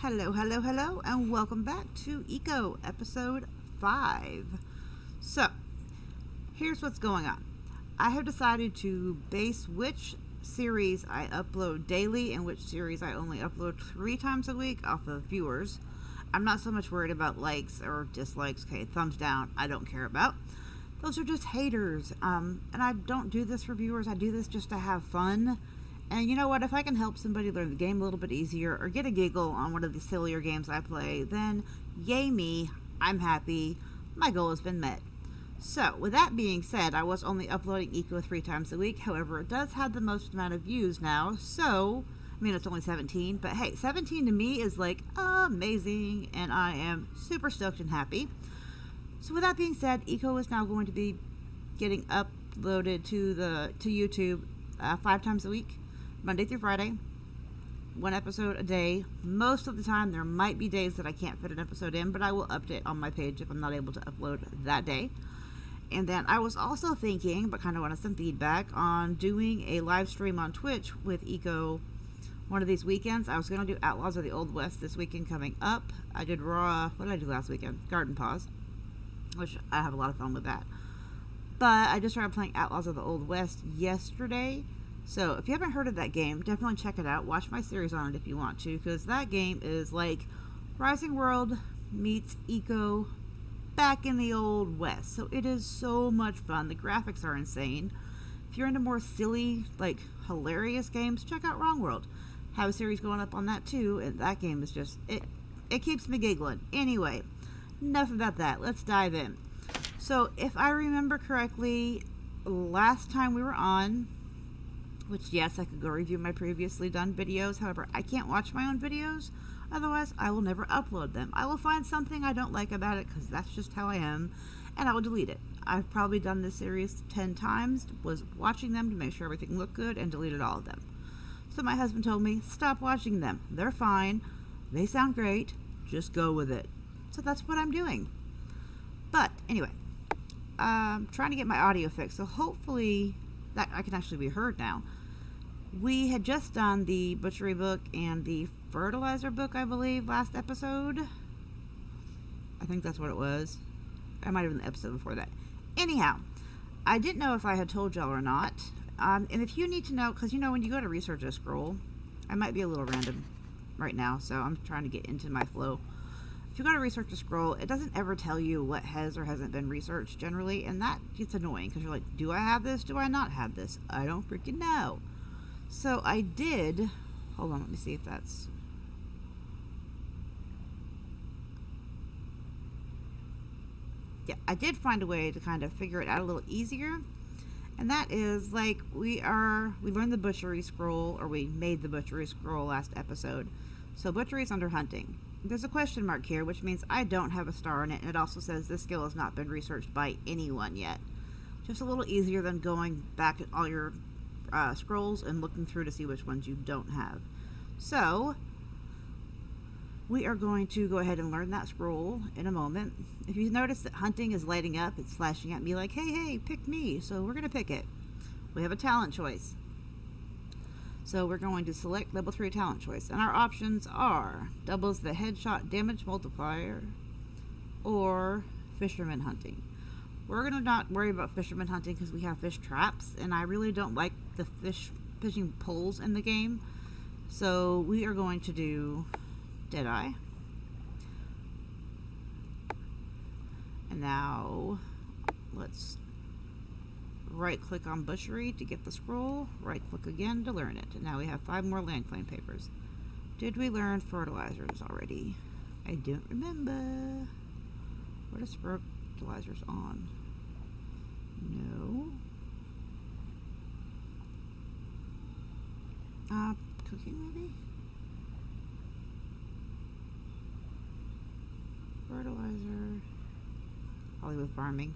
Hello, hello, hello, and welcome back to Eco episode 5. So, here's what's going on. I have decided to base which series I upload daily and which series I only upload 3 times a week off of viewers. I'm not so much worried about likes or dislikes. Okay, thumbs down, I don't care about. Those are just haters. And I don't do this for viewers, I do this just to have fun. And you know what? If I can help somebody learn the game a little bit easier or get a giggle on one of the sillier games I play, then yay me, I'm happy. My goal has been met. So, with that being said, I was only uploading Eco 3 times a week. However, it does have the most amount of views now. So, I mean, it's only 17. But hey, 17 to me is like amazing. And I am super stoked and happy. So, with that being said, Eco is now going to be getting uploaded to YouTube 5 times a week. Monday through Friday, 1 episode a day. Most of the time, there might be days that I can't fit an episode in, but I will update on my page if I'm not able to upload that day. And then I was also thinking, but kind of wanted some feedback, on doing a live stream on Twitch with Eco one of these weekends. I was going to do Outlaws of the Old West this weekend coming up. I did Raw, what did I do last weekend? Garden Paws, which I have a lot of fun with that. But I just started playing Outlaws of the Old West yesterday. So, if you haven't heard of that game, definitely check it out. Watch my series on it if you want to, because that game is like Rising World meets Eco back in the Old West. So, it is so much fun. The graphics are insane. If you're into more silly, like hilarious games, check out Wrong World. Have a series going up on that too, and that game is just, it keeps me giggling. Anyway, enough about that. Let's dive in. So, if I remember correctly, last time we were on, which, yes, I could go review my previously done videos. However, I can't watch my own videos. Otherwise, I will never upload them. I will find something I don't like about it, because that's just how I am, and I will delete it. I've probably done this series 10 times, was watching them to make sure everything looked good, and deleted all of them. So my husband told me, stop watching them. They're fine. They sound great. Just go with it. So that's what I'm doing. But, anyway, I'm trying to get my audio fixed, so hopefully that I can actually be heard now. We had just done the butchery book and the fertilizer book, I believe, last episode. I think that's what it was. I might have been the episode before that. Anyhow, I didn't know if I had told y'all or not. And if you need to know, because you know when you go to research a scroll, I might be a little random right now, so I'm trying to get into my flow. If you go to research a scroll, it doesn't ever tell you what has or hasn't been researched generally, and that gets annoying because you're like, do I have this? Do I not have this? I don't freaking know. So I did, hold on, let me see if that's, yeah, I did find a way to kind of figure it out a little easier. And that is, like, we learned the butchery scroll, or we made the butchery scroll last episode. So butchery is under hunting. There's a question mark here, which means I don't have a star in it, and it also says this skill has not been researched by anyone yet. Just a little easier than going back at all your scrolls and looking through to see which ones you don't have. So, we are going to go ahead and learn that scroll in a moment. If you notice that hunting is lighting up, it's flashing at me like, hey, pick me. So we're going to pick it. We have a talent choice. So we're going to select level 3 talent choice. And our options are doubles the headshot damage multiplier or fisherman hunting. We're going to not worry about fisherman hunting because we have fish traps, and I really don't like the fishing poles in the game. So we are going to do Deadeye. And now let's right click on butchery to get the scroll, right click again to learn it. And now we have 5 more land claim papers. Did we learn fertilizers already? I don't remember. What is fertilizers on? No. Cooking maybe? Fertilizer. Probably with farming.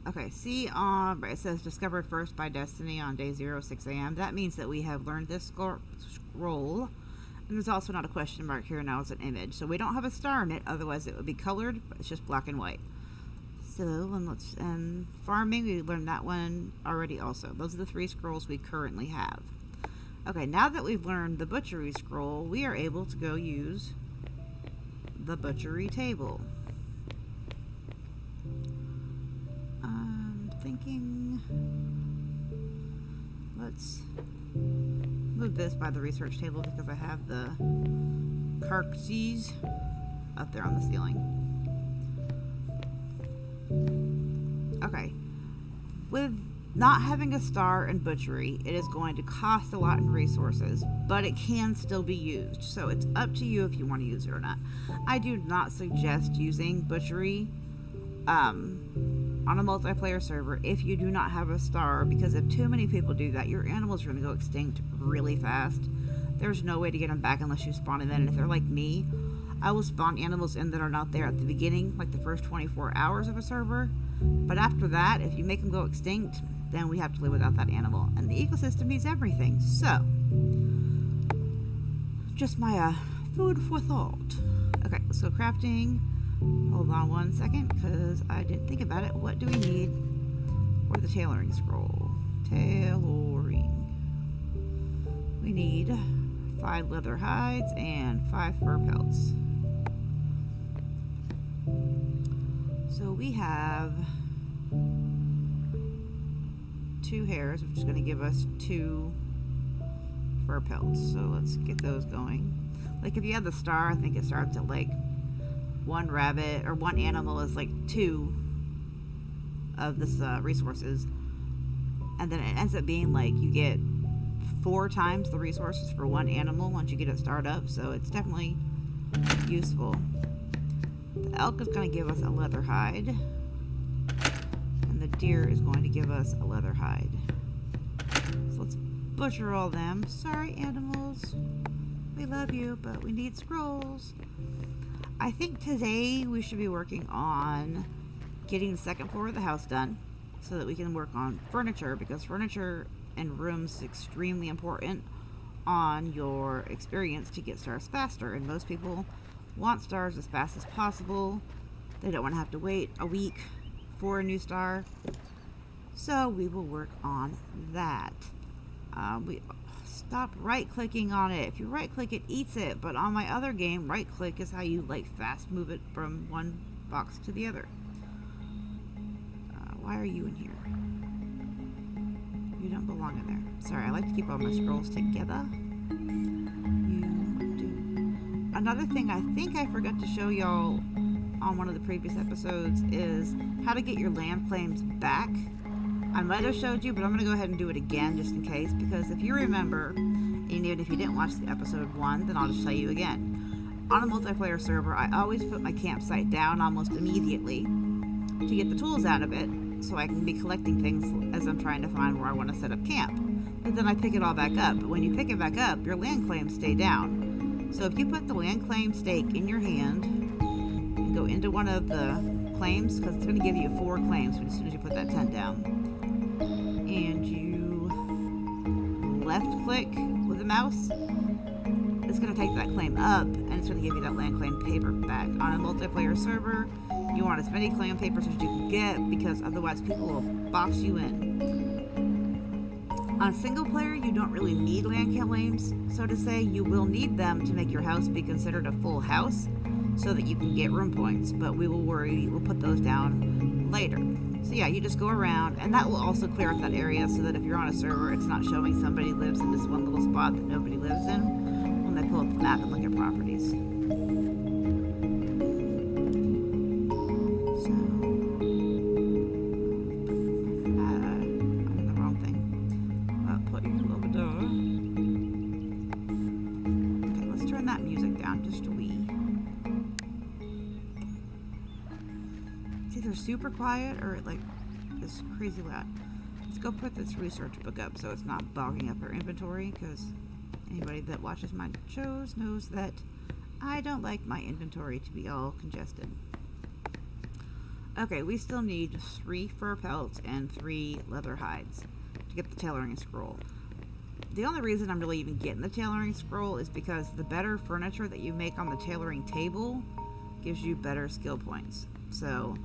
Okay, see, it says discovered first by Destiny on day 0, 6 a.m. That means that we have learned this scroll. And there's also not a question mark here, now it's an image. So we don't have a star in it, otherwise it would be colored, but it's just black and white. So, and farming, we learned that one already also. Those are the 3 scrolls we currently have. Okay, now that we've learned the butchery scroll, we are able to go use the butchery table. I'm thinking, let's move this by the research table because I have the carcasses up there on the ceiling. Okay, with not having a star in butchery, it is going to cost a lot in resources, but it can still be used. So it's up to you if you want to use it or not. I do not suggest using butchery on a multiplayer server if you do not have a star, because if too many people do that, your animals are going to go extinct really fast. There's no way to get them back unless you spawn them in. And if they're like me, I will spawn animals in that are not there at the beginning, like the first 24 hours of a server. But after that, if you make them go extinct, then we have to live without that animal. And the ecosystem needs everything. So, just my food for thought. Okay, let's go crafting. Hold on one second, because I didn't think about it. What do we need for the tailoring scroll? Tailoring. We need 5 leather hides and 5 fur pelts. So we have 2 hairs, which is going to give us 2 fur pelts. So let's get those going. Like if you have the star, I think it starts at like 1 rabbit or 1 animal is like 2 of this resources, and then it ends up being like you get 4 times the resources for 1 animal once you get it started up. So it's definitely useful. The elk is going to give us a leather hide, and the deer is going to give us a leather hide. So let's butcher all them. Sorry, animals. We love you, but we need scrolls. I think today we should be working on getting the 2nd floor of the house done so that we can work on furniture, because furniture and rooms is extremely important on your experience to get stars faster. And most people want stars as fast as possible. They don't want to have to wait a week for a new star. So we will work on that. We stop right clicking on it. If you right click, it eats it. But on my other game, right click is how you like fast move it from one box to the other. Why are you in here? You don't belong in there. Sorry, I like to keep all my scrolls together. You do. Another thing I think I forgot to show y'all on one of the previous episodes is how to get your land claims back. I might have showed you, but I'm going to go ahead and do it again just in case, because if you remember, and even if you didn't watch the episode 1, then I'll just tell you again. On a multiplayer server, I always put my campsite down almost immediately to get the tools out of it, so I can be collecting things as I'm trying to find where I want to set up camp. But then I pick it all back up. But when you pick it back up, your land claims stay down. So if you put the land claim stake in your hand and go into one of the claims, because it's going to give you 4 claims as soon as you put that tent down, and you left click with the mouse, it's going to take that claim up and it's going to give you that land claim paper back. On a multiplayer server, you want as many claim papers as you can get, because otherwise people will box you in. On single player, you don't really need land claims, so to say. You will need them to make your house be considered a full house so that you can get room points, but we'll put those down later. So yeah, you just go around, and that will also clear up that area so that if you're on a server, it's not showing somebody lives in this one little spot that nobody lives in when they pull up the map and look at properties. Super quiet or like this crazy loud. Let's go put this research book up so it's not bogging up our inventory, because anybody that watches my shows knows that I don't like my inventory to be all congested. Okay, we still need 3 fur pelts and 3 leather hides to get the tailoring scroll. The only reason I'm really even getting the tailoring scroll is because the better furniture that you make on the tailoring table gives you better skill points. So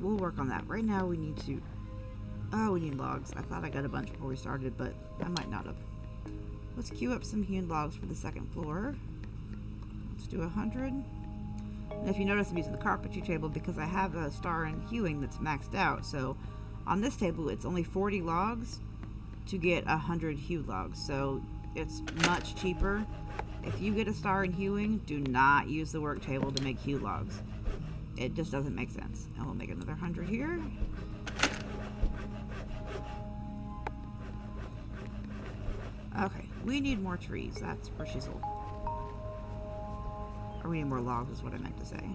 we'll work on that. Right now we need to... we need logs. I thought I got a bunch before we started, but I might not have. Let's queue up some hewn logs for the second floor. Let's do 100. And if you notice, I'm using the carpentry table because I have a star in hewing that's maxed out. So on this table, it's only 40 logs to get 100 hewed logs. So it's much cheaper. If you get a star in hewing, do not use the work table to make hewed logs. It just doesn't make sense. And we'll make another 100 here. Okay, we need more trees. That's for shizzle. Or we need more logs is what I meant to say.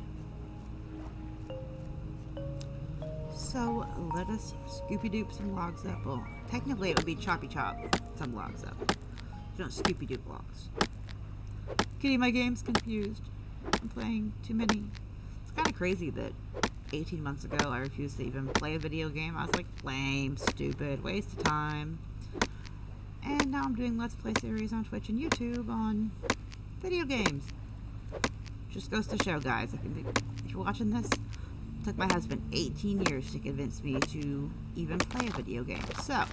So let us scoopy-doop some logs up. Well, technically it would be choppy-chop some logs up. You don't scoopy-doop logs. Getting my games confused. I'm playing too many. It's kind of crazy that 18 months ago I refused to even play a video game. I was like, lame, stupid, waste of time. And now I'm doing Let's Play series on Twitch and YouTube on video games. Just goes to show, guys, if you're watching this, it took my husband 18 years to convince me to even play a video game. So,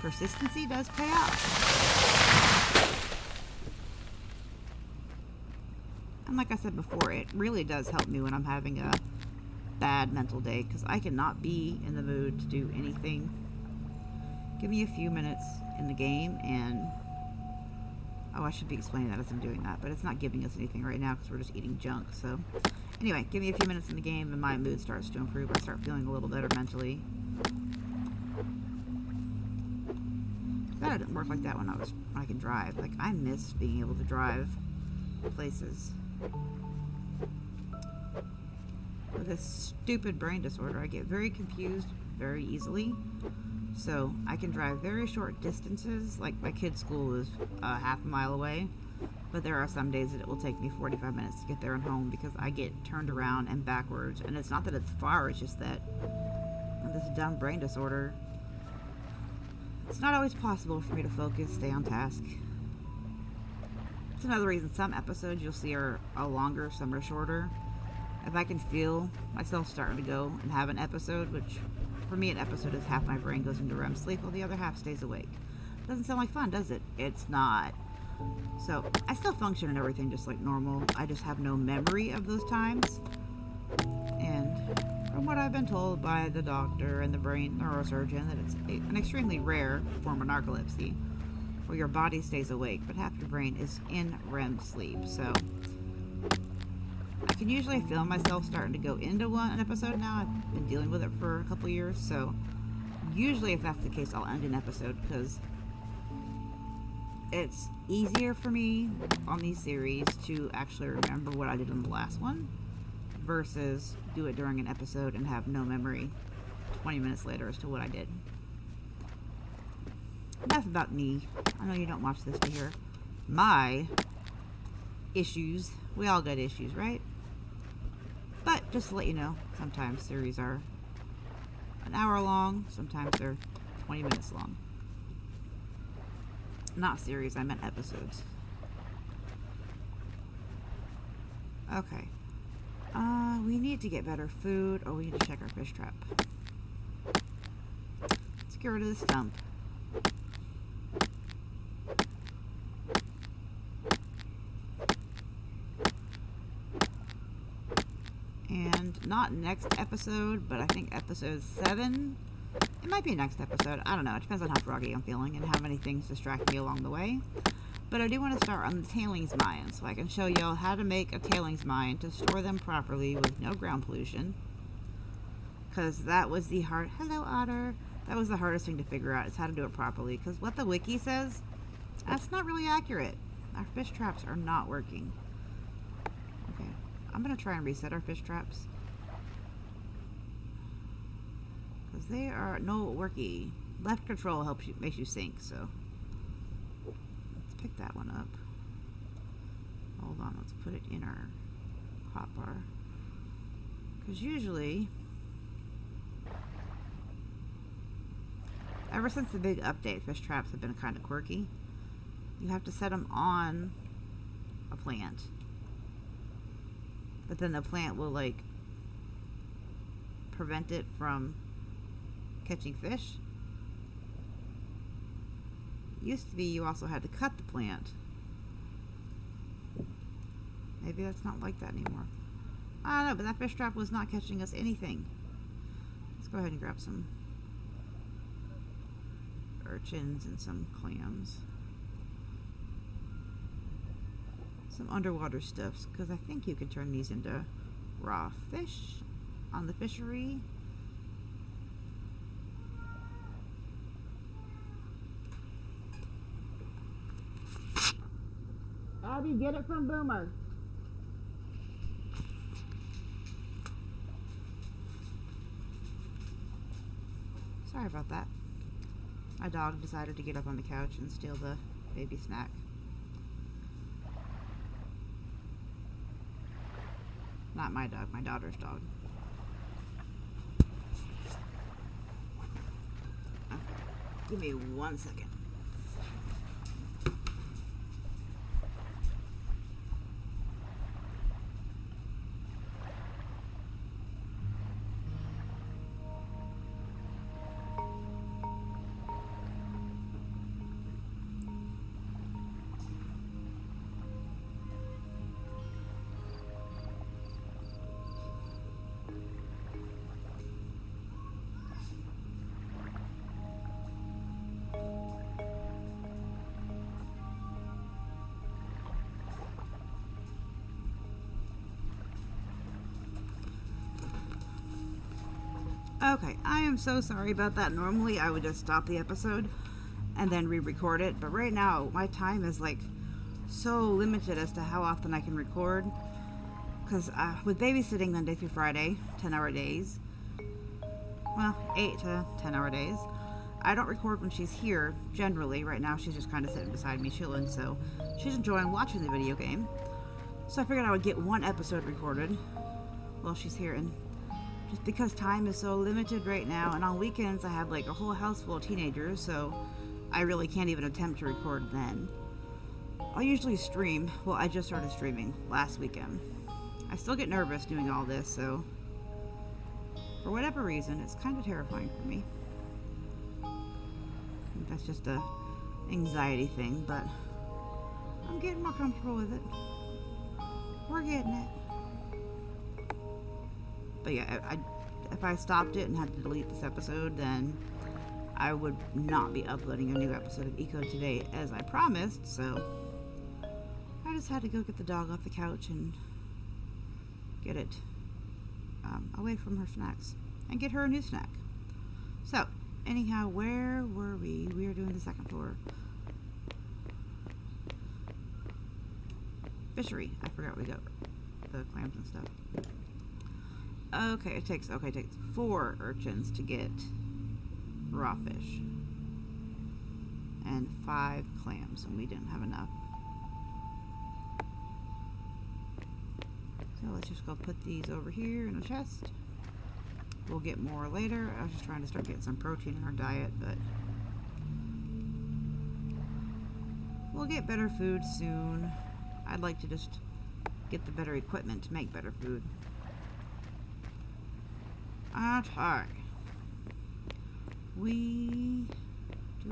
persistency does pay off. And like I said before, it really does help me when I'm having a bad mental day, because I cannot be in the mood to do anything. Give me a few minutes in the game and... Oh, I should be explaining that as I'm doing that, but it's not giving us anything right now because we're just eating junk, so... Anyway, give me a few minutes in the game and my mood starts to improve. I start feeling a little better mentally. That didn't work like that when I can drive. Like, I miss being able to drive places. With this stupid brain disorder, I get very confused very easily. So I can drive very short distances. Like, my kid's school is half a mile away, but there are some days that it will take me 45 minutes to get there and home because I get turned around and backwards. And it's not that it's far, it's just that with this dumb brain disorder, it's not always possible for me to focus, stay on task. It's another reason some episodes you'll see are longer, some are shorter. If I can feel myself starting to go and have an episode, which for me an episode is half my brain goes into REM sleep while the other half stays awake. Doesn't sound like fun, does it? It's not. So I still function and everything just like normal. I just have no memory of those times. And from what I've been told by the doctor and the brain neurosurgeon, that it's an extremely rare form of narcolepsy where your body stays awake, but half your brain is in REM sleep. So I can usually feel myself starting to go into an episode now. I've been dealing with it for a couple years, so usually if that's the case, I'll end an episode because it's easier for me on these series to actually remember what I did on the last one versus do it during an episode and have no memory 20 minutes later as to what I did. Enough about me. I know you don't watch this to hear my issues. We all got issues, right? But just to let you know, sometimes series are an hour long, sometimes they're 20 minutes long. Not series, I meant episodes. Okay. We need to get better food, or we need to check our fish trap. Let's get rid of the stump. And not next episode, but I think episode 7. It might be next episode. I don't know. It depends on how froggy I'm feeling and how many things distract me along the way. But I do want to start on the tailings mine, so I can show y'all how to make a tailings mine to store them properly with no ground pollution. Because that was the hard... Hello, Otter. That was the hardest thing to figure out, is how to do it properly. Because what the wiki says, that's not really accurate. Our fish traps are not working. Okay. I'm going to try and reset our fish traps. Because they are no worky. Left control helps you, makes you sink, so... Pick that one up. Hold on, let's put it in our hotbar. Because usually, ever since the big update, fish traps have been kind of quirky. You have to set them on a plant. But then the plant will, like, prevent it from catching fish. Used to be you also had to cut the plant. Maybe that's not like that anymore. I don't know, but that fish trap was not catching us anything. Let's go ahead and grab some urchins and some clams. Some underwater stuffs, because I think you can turn these into raw fish on the fishery. Abby, get it from Boomer. Sorry about that. My dog decided to get up on the couch and steal the baby snack. Not my dog, my daughter's dog. Okay. Give me 1 second. Okay, I am so sorry about that. Normally I would just stop the episode and then re-record it, but right now my time is like so limited as to how often I can record, because with babysitting Monday through Friday, 10-hour days, well, 8 to 10-hour days, I don't record when she's here generally. Right now she's just kind of sitting beside me chilling, so she's enjoying watching the video game, so I figured I would get one episode recorded while she's here. And just because time is so limited right now, and on weekends I have like a whole house full of teenagers, so I really can't even attempt to record then. I'll usually stream. Well, I just started streaming last weekend. I still get nervous doing all this, so for whatever reason, it's kind of terrifying for me. I think that's just a anxiety thing, but I'm getting more comfortable with it. We're getting it. But yeah, if I stopped it and had to delete this episode, then I would not be uploading a new episode of Eco today as I promised, so I just had to go get the dog off the couch and get it away from her snacks and get her a new snack. So, anyhow, where were we? We were doing the second floor. Fishery. I forgot we got the clams and stuff. Okay, it takes 4 urchins to get raw fish and 5 clams, and we didn't have enough. So let's just go put these over here in a chest. We'll get more later. I was just trying to start getting some protein in our diet, but we'll get better food soon. I'd like to just get the better equipment to make better food. Okay. Do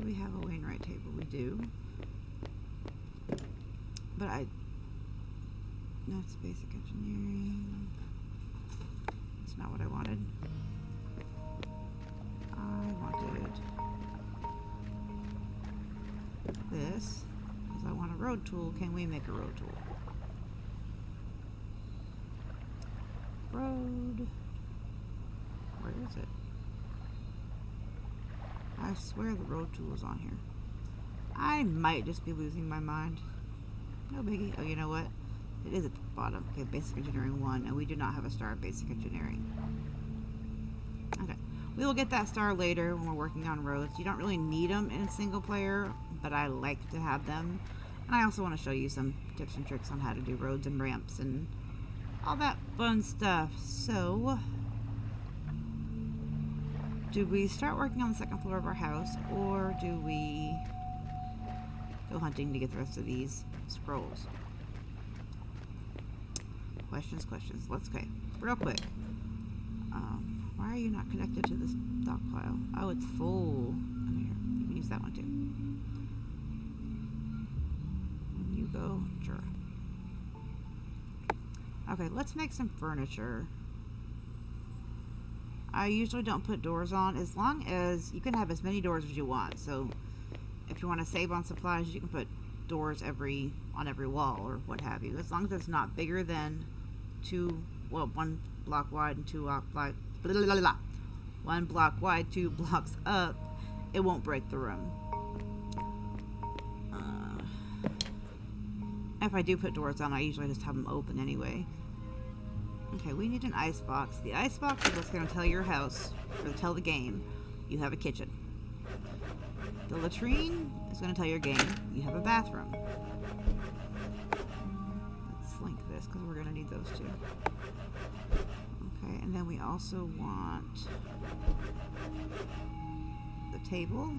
we have a Wainwright table? We do. But that's basic engineering. That's not what I wanted. I wanted this, because I want a road tool. Can we make a road tool? Road. Where is it? I swear the road tool is on here. I might just be losing my mind. No biggie. Oh, you know what? It is at the bottom. Okay, Basic Engineering 1, and we do not have a star of Basic Engineering. Okay. We will get that star later when we're working on roads. You don't really need them in a single player, but I like to have them. And I also want to show you some tips and tricks on how to do roads and ramps and all that fun stuff. So, do we start working on the second floor of our house, or do we go hunting to get the rest of these scrolls? Questions. Let's go. Real quick. Why are you not connected to this stockpile? Oh, it's full. Oh, here. You can use that one too. furniture. Okay, let's make some furniture. I usually don't put doors on as long as you can have as many doors as you want. So if you want to save on supplies, you can put doors on every wall or what have you. As long as it's not bigger than 1 block wide and 2 block blah, blah, blah, blah. 1 block wide, 2 blocks up, it won't break the room. If I do put doors on, I usually just have them open anyway. Okay, we need an ice box. The ice box is what's going to tell your house, or tell the game, you have a kitchen. The latrine is going to tell your game you have a bathroom. Let's link this because we're going to need those two. Okay, and then we also want the table.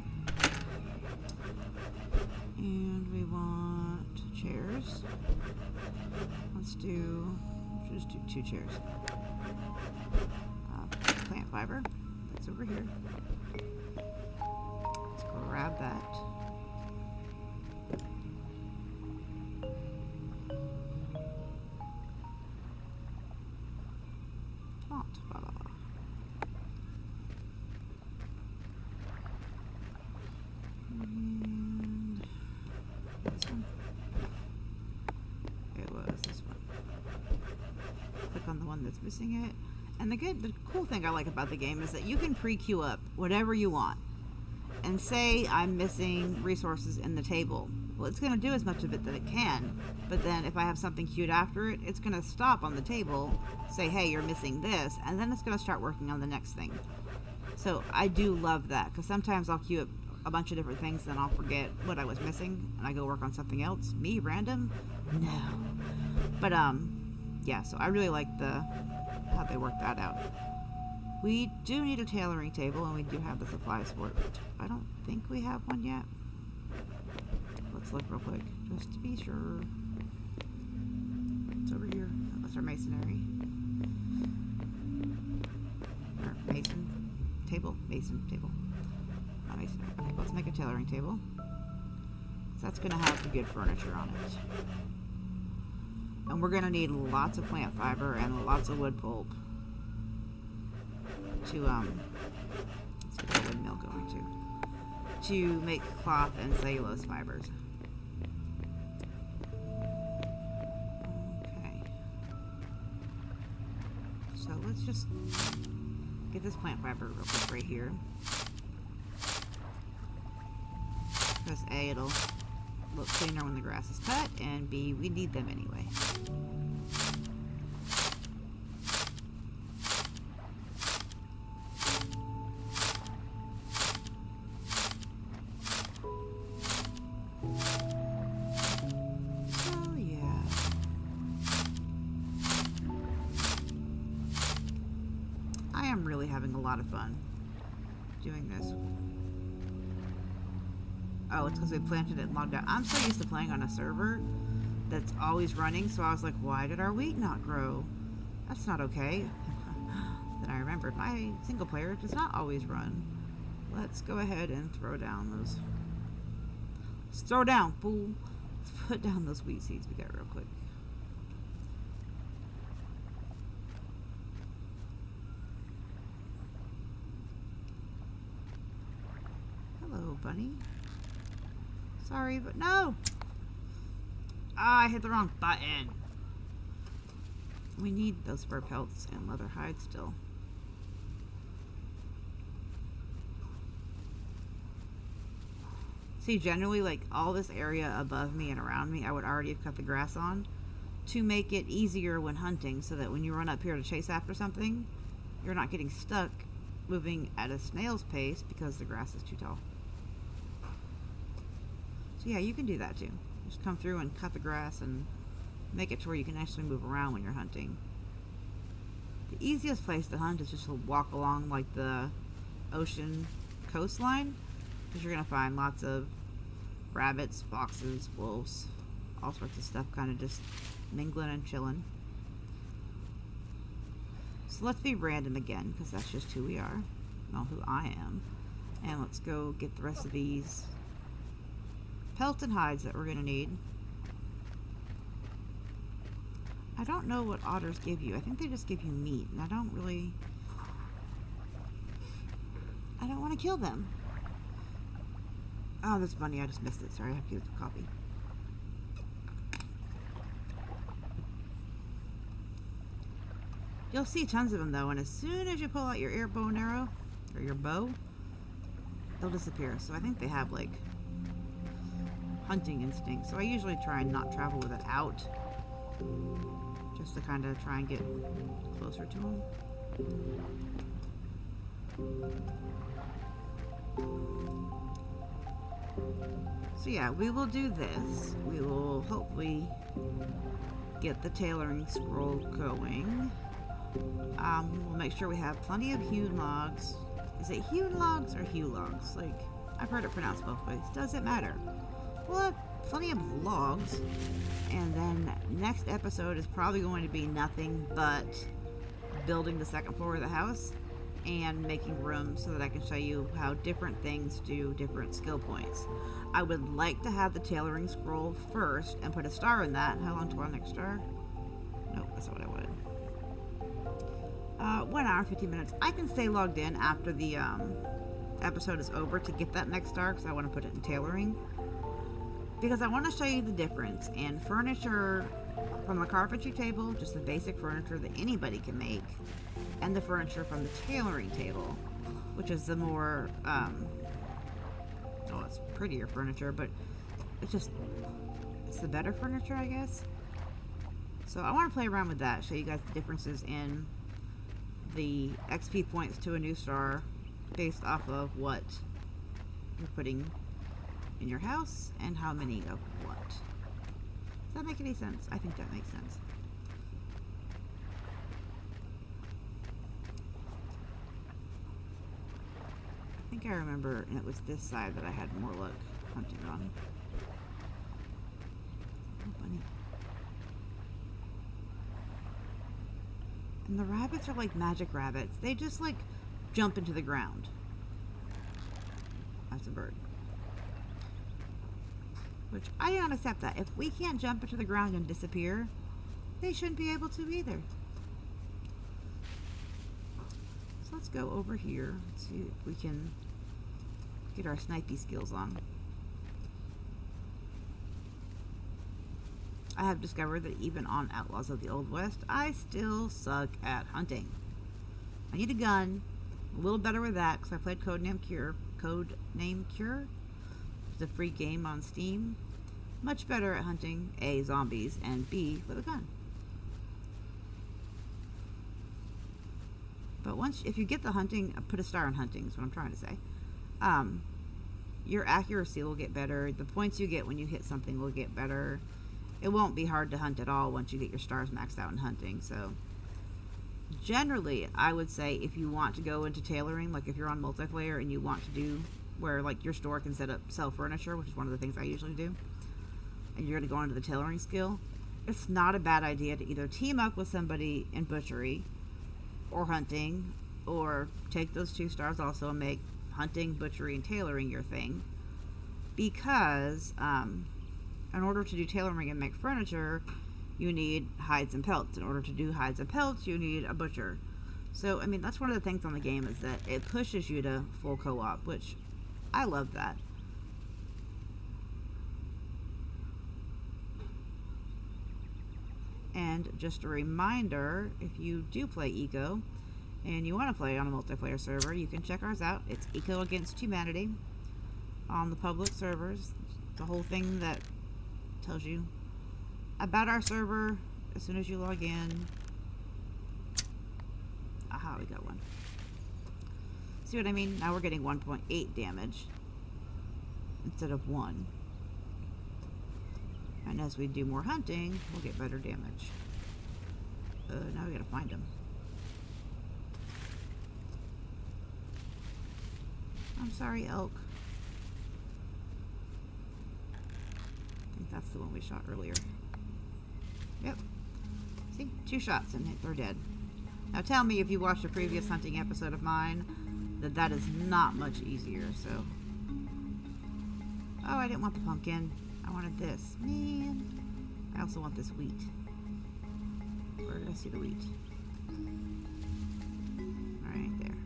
And we want chairs. Let's just do 2 chairs. Plant fiber. That's over here. Let's grab that. And this one. It was this one. Click on the one that's missing it. And the cool thing I like about the game is that you can pre-queue up whatever you want. And say I'm missing resources in the table. Well, it's going to do as much of it that it can. But then if I have something queued after it, it's going to stop on the table, say, hey, you're missing this, and then it's going to start working on the next thing. So I do love that, because sometimes I'll queue up a bunch of different things, then I'll forget what I was missing, and I go work on something else. Me, random? No. But, yeah, so I really like how they worked that out. We do need a tailoring table, and we do have the supplies for it. I don't think we have one yet. Let's look real quick, just to be sure. It's over here. That's our masonry. Or mason table. Not masonry. Okay, let's make a tailoring table. So that's going to have the good furniture on it. And we're going to need lots of plant fiber and lots of wood pulp to, let's get the windmill going to make cloth and cellulose fibers. Okay. So let's just get this plant fiber real quick right here. Because A, it'll look cleaner when the grass is cut, and B, we need them anyway. So yeah. I am really having a lot of fun doing this. Oh, it's because we planted it and logged out. I'm so used to playing on a server that's always running, so I was like, why did our wheat not grow? That's not okay. Then I remembered my single player does not always run. Let's go ahead and throw down those. Let's throw down, fool. Let's put down those wheat seeds we got real quick. Hello, bunny. Sorry, but no! Ah, I hit the wrong button. We need those fur pelts and leather hide still. See, generally, like, all this area above me and around me, I would already have cut the grass on to make it easier when hunting, so that when you run up here to chase after something, you're not getting stuck moving at a snail's pace because the grass is too tall. So yeah, you can do that too. Just come through and cut the grass and make it to where you can actually move around when you're hunting. The easiest place to hunt is just to walk along like the ocean coastline, because you're going to find lots of rabbits, foxes, wolves, all sorts of stuff kind of just mingling and chilling. So let's be random again, because that's just who we are, not who I am. And let's go get the rest of these pelts and hides that we're going to need. I don't know what otters give you. I think they just give you meat, and I don't want to kill them. Oh, this bunny, I just missed it. Sorry, I have to get the coffee. You'll see tons of them though, and as soon as you pull out your bow and arrow, or your bow, they'll disappear. So I think they have like hunting instinct. So I usually try and not travel with it out, just to kind of try and get closer to them. So yeah, we will do this. We will hopefully get the tailoring scroll going. We'll make sure we have plenty of hewn logs. Is it hewn logs or hew logs? Like, I've heard it pronounced both ways. Does it matter? We'll have plenty of logs. And then next episode is probably going to be nothing but building the second floor of the house and making room so that I can show you how different things do different skill points. I would like to have the tailoring scroll first and put a star in that. How long to our next star? Nope, that's not what I wanted. 1 hour, 15 minutes. I can stay logged in after the episode is over to get that next star because I want to put it in tailoring. Because I want to show you the difference in furniture from a carpentry table, just the basic furniture that anybody can make, and the furniture from the tailoring table, which is the more, it's prettier furniture, but it's the better furniture, I guess. So I want to play around with that, show you guys the differences in the XP points to a new star based off of what you're putting in your house and how many of what. Does that make any sense? I think that makes sense. I think I remember, and it was this side that I had more luck hunting on. Oh, bunny. And the rabbits are like magic rabbits. They just like jump into the ground. That's a bird. Which I don't accept that. If we can't jump into the ground and disappear, they shouldn't be able to either. So let's go over here and see if we can get our snipey skills on. I have discovered that even on Outlaws of the Old West, I still suck at hunting. I need a gun. A little better with that because I played Codename Cure. It's a free game on Steam. Much better at hunting A, zombies, and B, with a gun. But if you get the hunting, put a star in hunting is what I'm trying to say. Your accuracy will get better. The points you get when you hit something will get better. It won't be hard to hunt at all once you get your stars maxed out in hunting. So generally, I would say if you want to go into tailoring, like if you're on multiplayer and you want to do where like your store can sell furniture, which is one of the things I usually do, and you're going to go into the tailoring skill, it's not a bad idea to either team up with somebody in butchery or hunting, or take those 2 stars also and make hunting, butchery, and tailoring your thing. Because in order to do tailoring and make furniture, you need hides and pelts. In order to do hides and pelts, you need a butcher. So, I mean, that's one of the things on the game is that it pushes you to full co-op, which I love that. And just a reminder, if you do play Eco and you want to play on a multiplayer server, you can check ours out. It's Eco Against Humanity on the public servers. The whole thing that tells you about our server as soon as you log in. Aha, we got one. See what I mean? Now we're getting 1.8 damage instead of 1. And as we do more hunting, we'll get better damage. Now we gotta find them. I'm sorry, elk. I think that's the one we shot earlier. Yep. See? 2 shots and they're dead. Now tell me if you watched a previous hunting episode of mine that is not much easier, so. Oh, I didn't want the pumpkin. I wanted this. Man. I also want this wheat. Where did I see the wheat? Right there.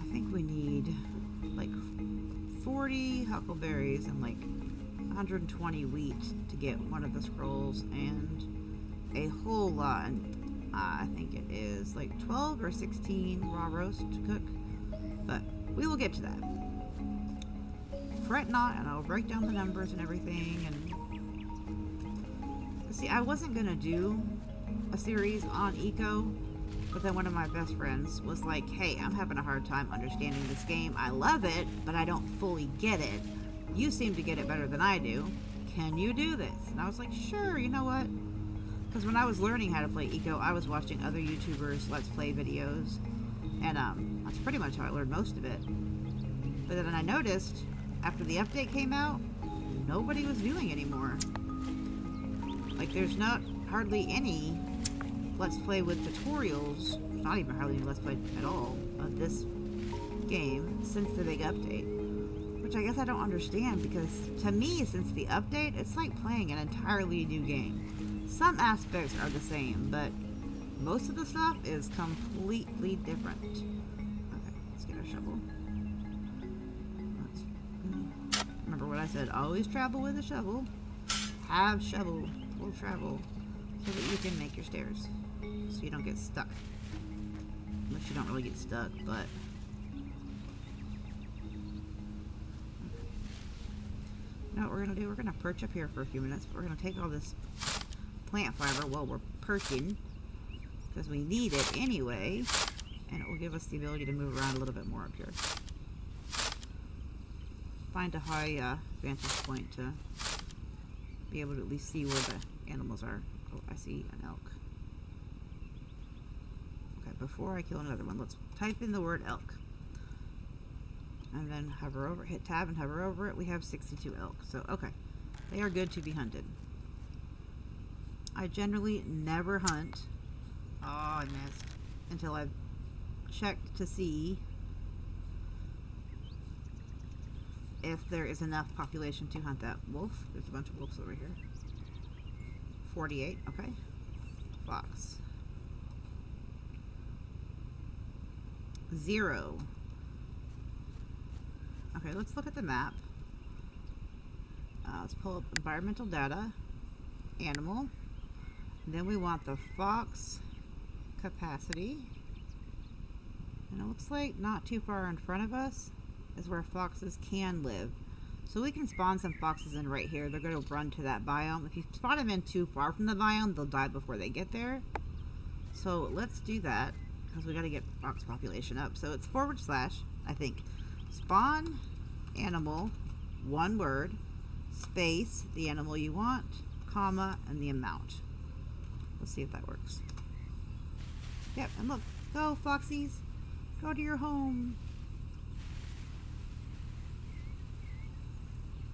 I think we need like 40 huckleberries and like 120 wheat to get one of the scrolls, and a whole lot. I think it is like 12 or 16 raw roast to cook, but we will get to that. Fret not, and I'll break down the numbers and everything. And see, I wasn't gonna do a series on eco, but then one of my best friends was like, hey, I'm having a hard time understanding this game. I love it, but I don't fully get it. You seem to get it better than I do. Can you do this? And I was like, sure, you know what? Because when I was learning how to play eco, I was watching other YouTubers' Let's Play videos. And that's pretty much how I learned most of it. But then I noticed, after the update came out, nobody was doing anymore. Like, there's not hardly any Let's Play with tutorials, not even hardly any Let's Play at all, of this game since the big update. Which I guess I don't understand, because to me, since the update, it's like playing an entirely new game. Some aspects are the same, but most of the stuff is completely different. Okay, let's get our shovel. Remember what I said, always travel with a shovel. Have shovel, will travel, so that you can make your stairs. So you don't get stuck. Unless you don't really get stuck, but... You know what we're going to do? We're going to perch up here for a few minutes, but we're going to take all this plant fiber while we're perching, because we need it anyway, and it will give us the ability to move around a little bit more up here. Find a high vantage point to be able to at least see where the animals are. Oh, I see an elk. Okay, before I kill another one, let's type in the word elk. And then hover over, hit tab and hover over it. We have 62 elk. So, okay. They are good to be hunted. I generally never hunt. Oh, I missed. Until I've checked to see if there is enough population to hunt that wolf. There's a bunch of wolves over here. 48, okay. Fox. 0. Okay, let's look at the map. Let's pull up environmental data, animal. Then we want the fox capacity. And it looks like not too far in front of us is where foxes can live. So we can spawn some foxes in right here. They're going to run to that biome. If you spawn them in too far from the biome, they'll die before they get there. So let's do that, because we got to get fox population up. So it's / I think, spawn animal, one word, space, the animal you want, comma, and the amount. Let's see if that works. Yep, and look, go foxies, go to your home.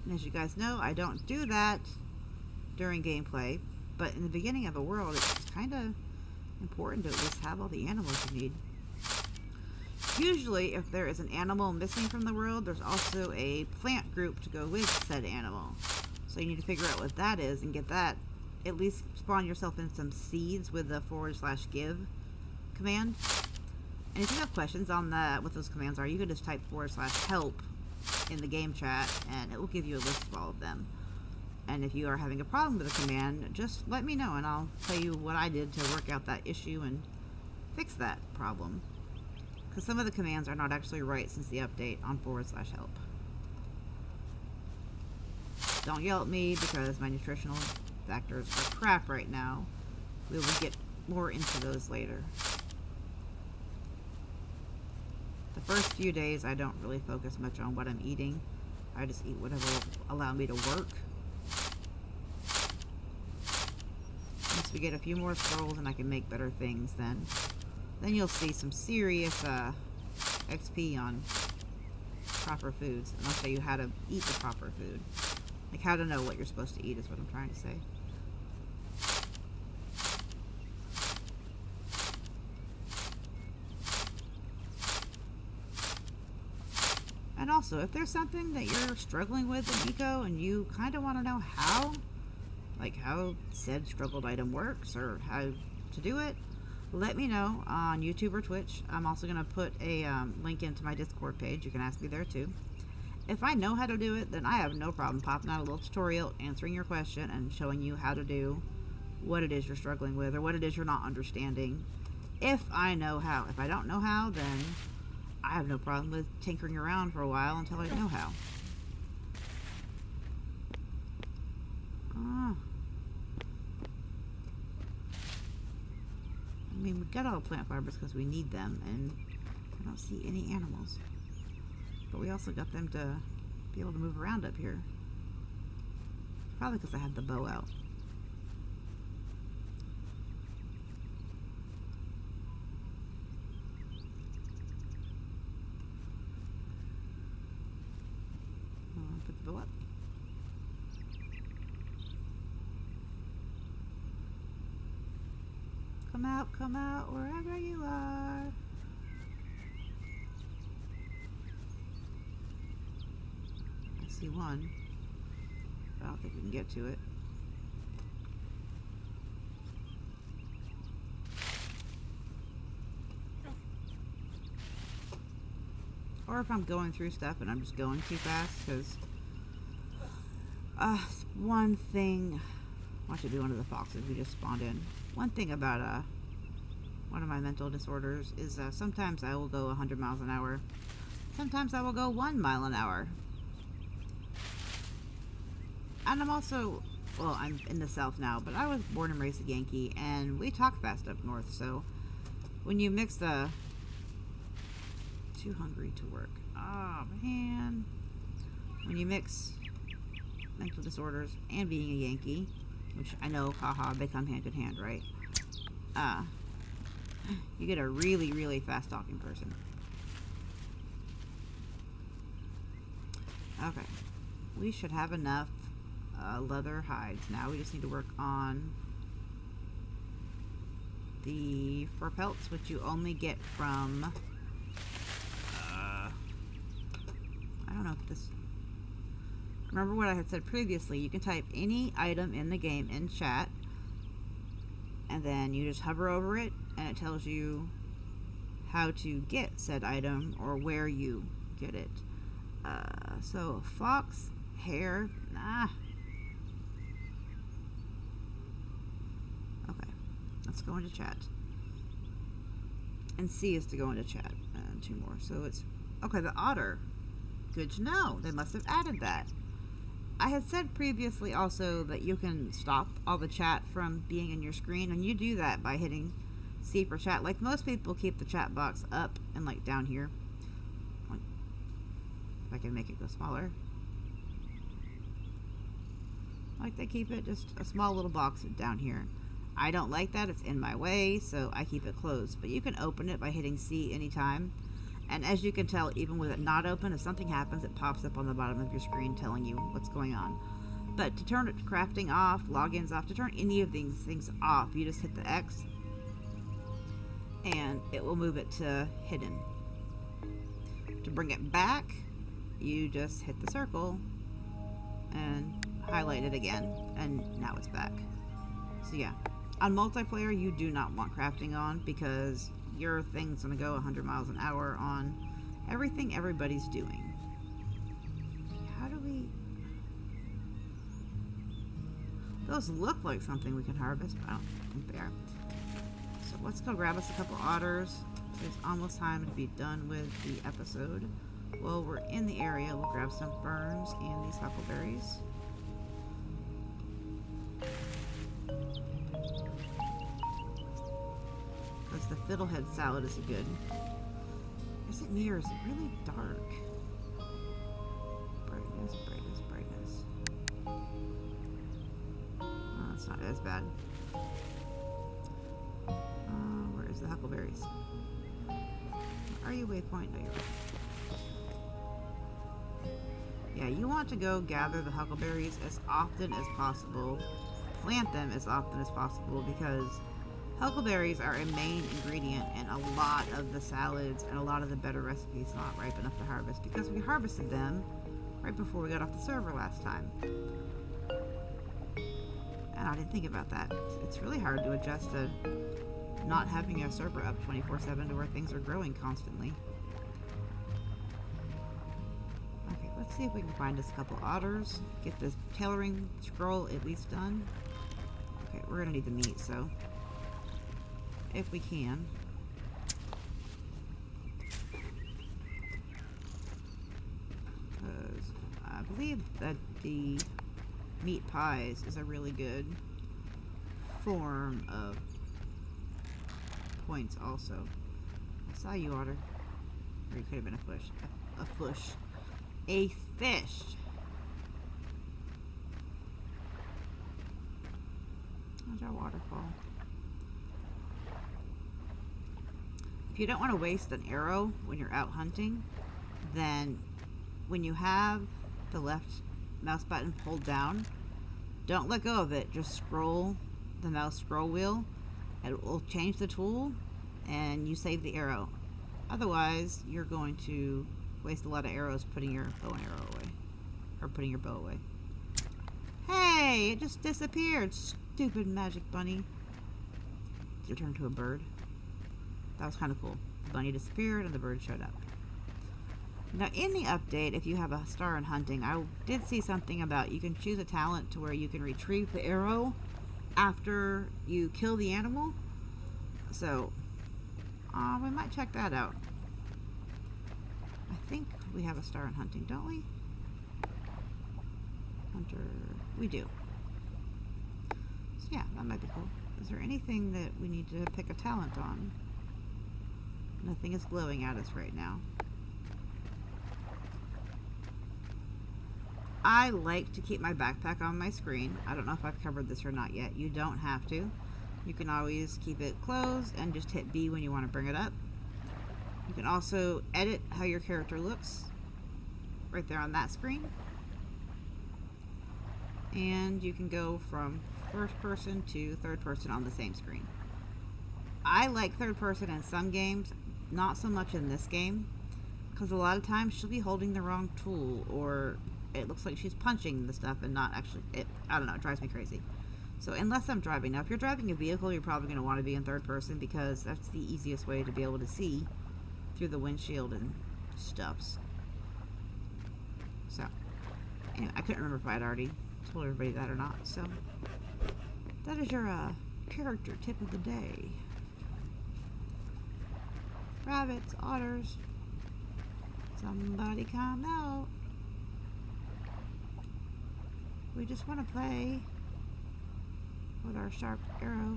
And as you guys know, I don't do that during gameplay, but in the beginning of a world, it's kind of important to at least have all the animals you need. Usually, if there is an animal missing from the world, there's also a plant group to go with said animal. So you need to figure out what that is and get that. At least spawn yourself in some seeds with the / give command. And if you have questions on that, what those commands are, you can just type / help in the game chat, and it will give you a list of all of them. And if you are having a problem with a command, just let me know, and I'll tell you what I did to work out that issue and fix that problem. Because some of the commands are not actually right since the update on / help. Don't yell at me because my nutritional factors are crap right now. We will get more into those later. The first few days I don't really focus much on what I'm eating. I just eat whatever will allow me to work. Once we get a few more scrolls and I can make better things, then you'll see some serious XP on proper foods. And I'll show you how to eat the proper food. Like how to know what you're supposed to eat is what I'm trying to say. And also, if there's something that you're struggling with in Eco and you kind of want to know how, like how said struggled item works or how to do it, let me know on YouTube or Twitch. I'm also going to put a link into my Discord page. You can ask me there too. If I know how to do it, then I have no problem popping out a little tutorial, answering your question, and showing you how to do what it is you're struggling with or what it is you're not understanding. If I know how. If I don't know how, then I have no problem with tinkering around for a while until I know how. I mean, we got all the plant fibers because we need them, and I don't see any animals. But we also got them to be able to move around up here. Probably because I had the bow out. Put the bow up. Come out, wherever you are. I see one, but I don't think we can get to it. Or if I'm going through stuff and I'm just going too fast, because one thing, watch it be one of the foxes we just spawned in. One thing about one of my mental disorders is sometimes I will go 100 miles an hour. Sometimes I will go 1 mile an hour. And I'm also, well, I'm in the South now, but I was born and raised a Yankee, and we talk fast up north, so when you mix the too hungry to work. Oh, man. When you mix mental disorders and being a Yankee, which I know, haha, they come hand in hand, right? You get a really, really fast-talking person. Okay. We should have enough leather hides. Now we just need to work on the fur pelts, which you only get from... I don't know if this... Remember what I had said previously, you can type any item in the game in chat, and then you just hover over it, and it tells you how to get said item, or where you get it. So, fox, hair, Okay, let's go into chat. And C is to go into chat, and 2 more. So it's, okay, the otter. Good to know, they must have added that. I had said previously also that you can stop all the chat from being in your screen, and you do that by hitting C for chat. Like most people keep the chat box up and like down here. If I can make it go smaller. Like they keep it just a small little box down here. I don't like that, it's in my way, so I keep it closed. But you can open it by hitting C anytime. And as you can tell, even with it not open, if something happens, it pops up on the bottom of your screen telling you what's going on. But to turn it to crafting off, logins off, to turn any of these things off, you just hit the X and it will move it to hidden. To bring it back, you just hit the circle and highlight it again, and now it's back. So yeah, on multiplayer, you do not want crafting on because your thing's gonna go 100 miles an hour on everything everybody's doing. How do we... Those look like something we can harvest, but I don't think they are. So let's go grab us a couple otters. It's almost time to be done with the episode. Well, we're in the area. We'll grab some ferns and these huckleberries. Because the fiddlehead salad is good. Is it me or is it really dark? Brightness, brightness, brightness. Oh, it's not as bad. Where is the huckleberries? Are you waypoint? No, you're right. Yeah, you want to go gather the huckleberries as often as possible. Plant them as often as possible because Huckleberries are a main ingredient in a lot of the salads and a lot of the better recipes not ripe enough to harvest because we harvested them right before we got off the server last time. And I didn't think about that. It's really hard to adjust to not having a server up 24/7 to where things are growing constantly. Okay, let's see if we can find us a couple otters. Get this tailoring scroll at least done. Okay, we're gonna need the meat, so if we can. Because I believe that the meat pies is a really good form of points also. I saw you, otter. Or you could have been a fish. A fish. A fish! There's our waterfall. If you don't want to waste an arrow when you're out hunting, then when you have the left mouse button pulled down, don't let go of it. Just scroll the mouse scroll wheel. It will change the tool and you save the arrow. Otherwise, you're going to waste a lot of arrows putting your bow and arrow away. Or putting your bow away. Hey! It just disappeared! Stupid magic bunny. Did it turn into a bird? That was kind of cool. The bunny disappeared and the bird showed up. Now in the update, if you have a star in hunting, I did see something about you can choose a talent to where you can retrieve the arrow after you kill the animal. So, we might check that out. I think we have a star in hunting, don't we? Hunter, we do. So yeah, that might be cool. Is there anything that we need to pick a talent on? Nothing is glowing at us right now. I like to keep my backpack on my screen. I don't know if I've covered this or not yet. You don't have to. You can always keep it closed and just hit B when you want to bring it up. You can also edit how your character looks right there on that screen. And you can go from first person to third person on the same screen. I like third person in some games, not so much in this game, because a lot of times she'll be holding the wrong tool, or it looks like she's punching the stuff and not actually, I don't know, it drives me crazy. So unless I'm driving, now if you're driving a vehicle, you're probably going to want to be in third person because that's the easiest way to be able to see through the windshield and stuffs. So, anyway, I couldn't remember if I had already told everybody that or not, so that is your character tip of the day. Rabbits, otters, somebody come out. We just want to play with our sharp arrow.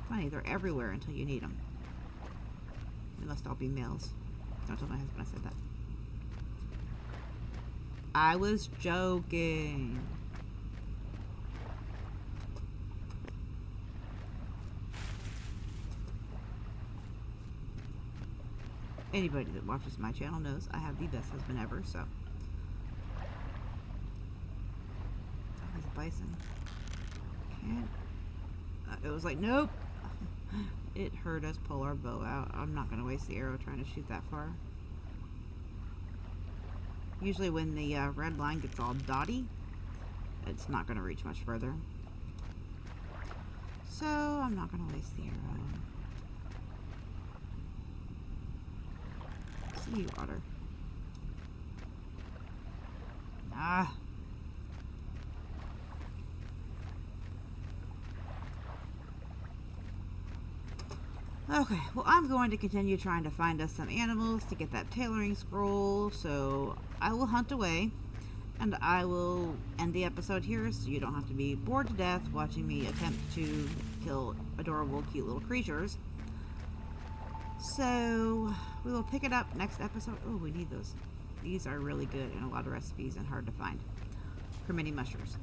Funny, they're everywhere until you need them. They must all be males. Don't tell my husband I said that. I was joking. Anybody that watches my channel knows I have the best husband ever, so. There's a bison. Can't. It was like, nope. It heard us pull our bow out. I'm not going to waste the arrow trying to shoot that far. Usually when the red line gets all dotty, it's not going to reach much further. So I'm not going to waste the arrow. See you, otter. Ah. Okay, well I'm going to continue trying to find us some animals to get that tailoring scroll, so I will hunt away, and I will end the episode here so you don't have to be bored to death watching me attempt to kill adorable, cute little creatures. So we will pick it up next episode. Oh, we need those. These are really good in a lot of recipes and hard to find. Cremini mushrooms.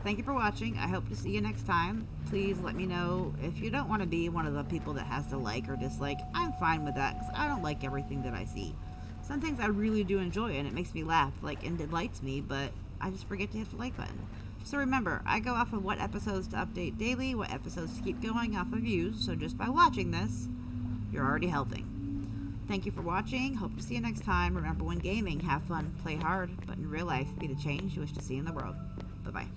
Thank you for watching. I hope to see you next time. Please let me know if you don't want to be one of the people that has to like or dislike. I'm fine with that because I don't like everything that I see. Some things I really do enjoy and it makes me laugh, like, and delights me, but I just forget to hit the like button. So remember, I go off of what episodes to update daily, what episodes to keep going off of views, so just by watching this, you're already helping. Thank you for watching. Hope to see you next time. Remember, when gaming, have fun, play hard, but in real life, be the change you wish to see in the world. Bye-bye.